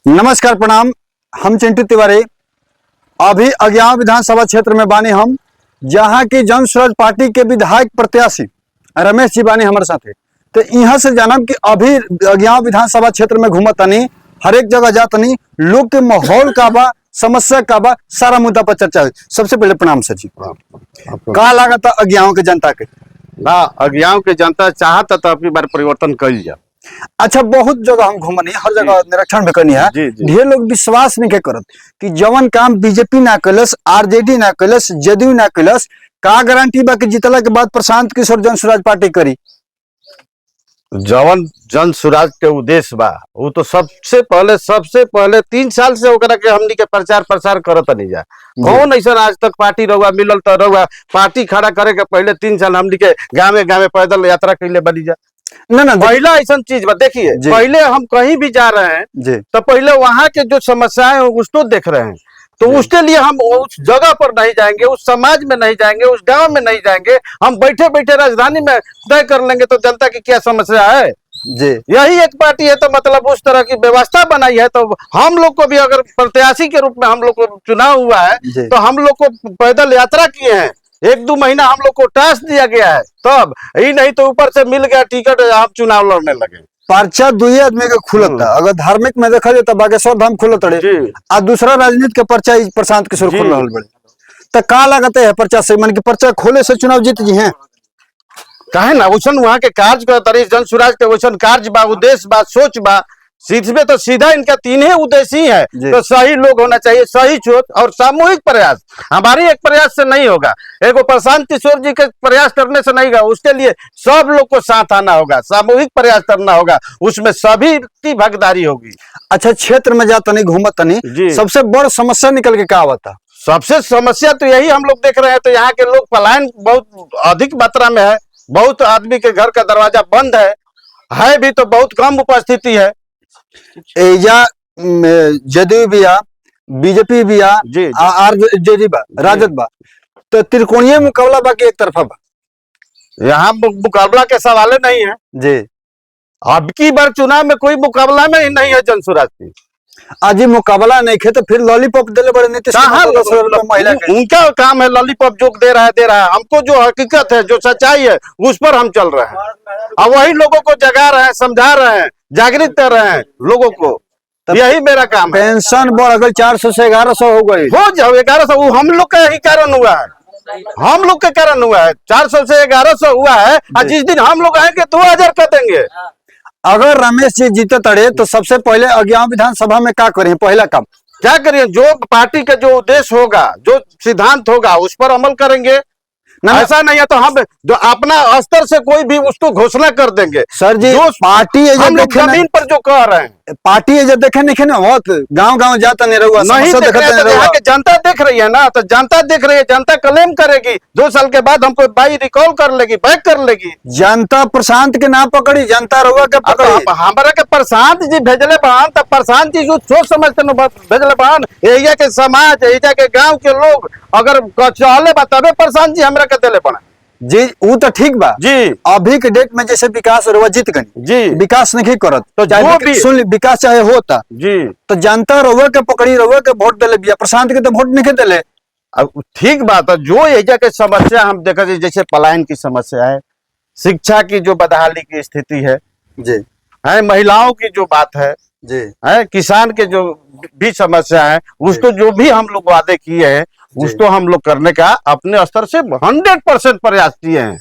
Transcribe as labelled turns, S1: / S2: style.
S1: नमस्कार प्रणाम। हम चिंटू तिवारी अभी अज्ञाव विधानसभा क्षेत्र में बानी हम, जहां की जन स्वराज पार्टी के विधायक प्रत्याशी रमेश जी बानी हमारे साथ है। तो यहाँ से जानब कि अभी अज्ञाव विधानसभा क्षेत्र में घूमतनी, हर एक जगह जातनी, लोग के माहौल का बा, समस्या का बा, सारा मुद्दा पर चर्चा है। सबसे पहले प्रणाम सर जी। का लागत अज्ञाव के जनता के?
S2: ना अज्ञाव के जनता चाहता तो अपनी बार परिवर्तन कर जा।
S1: अच्छा, बहुत जगह हम घूमनी, हर जगह निरीक्षण भी करनी है। ढेर लोग विश्वास नहीं करत कि जवन काम बीजेपी ना कैलस, आरजेडी ना कैलस, जदयू ना कैलस, का गारंटी बा कि जीतला के बाद प्रशांत किशोर जन स्वराज पार्टी करी?
S2: जवन जन स्वराज के उद्देश्य बा वो तो सबसे पहले 3 साल से ओकरा के हमनी के प्रचार प्रसार करत नहीं जा। कौन ऐसा आज तक पार्टी रहुआ मिलल तो रहुआ पार्टी खड़ा करे के पहले 3 साल हमनी के गाँव गाँव पैदल यात्रा कैले बनी जा।
S1: ना
S2: पहला ऐसा चीज बा, देखिए पहले हम कहीं भी जा रहे हैं तो पहले वहां के जो समस्याएं हैं उसको देख रहे हैं। तो उसके लिए हम उस जगह पर नहीं जाएंगे, उस समाज में नहीं जाएंगे, उस गांव में नहीं जाएंगे। हम बैठे बैठे राजधानी में तय कर लेंगे तो जनता की क्या समस्या है
S1: जी।
S2: यही एक पार्टी है तो मतलब उस तरह की व्यवस्था बनाई है। तो हम लोग को भी अगर प्रत्याशी के रूप में हम लोग को चुनाव हुआ है तो हम लोग को पैदल यात्रा किए हैं। 1-2 महीना हम लोग को टास्क दिया गया है, तब ही नहीं तो ऊपर से मिल गया टिकट, आप चुनाव लड़ने लगे।
S1: पर्चा 2 आदमी के खुलत था। अगर धार्मिक में देखा जाए तो बागेश्वर धाम खुलत रहे और दूसरा राजनीति के पर्चा प्रशांत किशोर खुल रहा बड़े। तो का लागत है पर्चा से, मन के पर्चा खोले से चुनाव जीत जी हैं?
S2: कहे ना वैसन वहां के कार्य का तरी जन स्वराज के वैसन कार्य बा, उद्देश्य बा, सोच बा। सीधे तो सीधा इनका 3 ही उद्देश्य ही है। तो सही लोग होना चाहिए, सही सोच और सामूहिक प्रयास। हमारी एक प्रयास से नहीं होगा, एगो प्रशांत किशोर जी के प्रयास करने से नहीं होगा। उसके लिए सब लोग को साथ आना होगा, सामूहिक प्रयास करना होगा, उसमें सभी की भागीदारी होगी।
S1: अच्छा, क्षेत्र में जाता नहीं, घूमत नहीं, सबसे बड़ समस्या निकल के क्या होता?
S2: सबसे समस्या तो यही हम लोग देख रहे हैं। तो यहाँ के लोग पलायन बहुत अधिक मात्रा में है। बहुत आदमी के घर का दरवाजा बंद है भी तो बहुत कम उपस्थिति है।
S1: एजा जदयू भी आ, बीजेपी भी आ, आरजेडी बा, राजद बा, तो त्रिकोणीय मुकाबला बाकी एक तरफा बा।
S2: यहाँ मुकाबला के सवाल नहीं है
S1: जी।
S2: अब की बार चुनाव में कोई मुकाबला में नहीं है जन स्वराज की।
S1: आज मुकाबला नहीं खे तो फिर लॉलीपॉप दिले बड़े नीतीश
S2: महिला उनका काम है लॉलीपॉप जो दे रहा है। हमको जो हकीकत है, जो सच्चाई है, उस पर हम चल रहे हैं और वही लोगों को जगा रहे हैं, समझा रहे हैं, जागृत कर रहे हैं लोगों को। यही मेरा काम है।
S1: पेंशन बढ़ गई 400 से 1100 हो गई।
S2: हो जाओ 1100, हम लोग का यही कारण हुआ है। हम लोग के कारण हुआ है। 400 से 1100 हुआ है और जिस दिन हम लोग आएंगे 2000 कर देंगे।
S1: अगर रमेश जी जीते तड़े तो सबसे पहले अज्ञाव विधानसभा में क्या करें? पहला काम
S2: क्या करिए? जो पार्टी का जो उद्देश्य होगा, जो सिद्धांत होगा, उस पर अमल करेंगे। ऐसा नहीं है तो हम जो अपना स्तर से कोई भी उसको घोषणा कर देंगे।
S1: सर जी, जो पार्टी
S2: हम लोग जमीन पर जो कह रहे हैं,
S1: पार्टी देखे नहीं ना, बहुत गांव जाता नहीं रहुआ,
S2: नहीं देख रहे हैं। यहाँ के जनता देख रही है ना, तो जनता देख रही है, जनता क्लेम करेगी। 2 साल के बाद हमको बाई रिकॉल कर लेगी, बैक कर लेगी। जनता
S1: प्रशांत के नाम पकड़ी, जनता रहुआ के पकड़ी।
S2: हमारा के प्रशांत जी भेजले बहन, तब प्रशांत जी जो सोच समझते भेजले बहन। एरिया के समाज, एरिया के गाँव के लोग अगर चले बा तबे प्रशांत जी हमरा के दिले पड़ा
S1: जी। वो तो ठीक बा
S2: जी।
S1: अभी के डेट में जैसे विकास और जीत गई
S2: जी,
S1: विकास नहीं करत तो
S2: सुन
S1: विकास चाहे होता
S2: जी,
S1: तो जनता रहुआ के पकड़ी, रहुआ के वोट दिले बिया, प्रशांत के तो वोट नहीं दिले।
S2: अब ठीक बात है। जो एरिया के समस्या हम देखा, जैसे पलायन की समस्या है, शिक्षा की जो बदहाली की स्थिति है
S1: जी,
S2: है, महिलाओं की जो बात है
S1: जी,
S2: है, किसान के जो भी समस्या है, उसको जो भी हम लोग वादे किए हैं उसको हम लोग करने का अपने स्तर से 100% प्रयास किए हैं।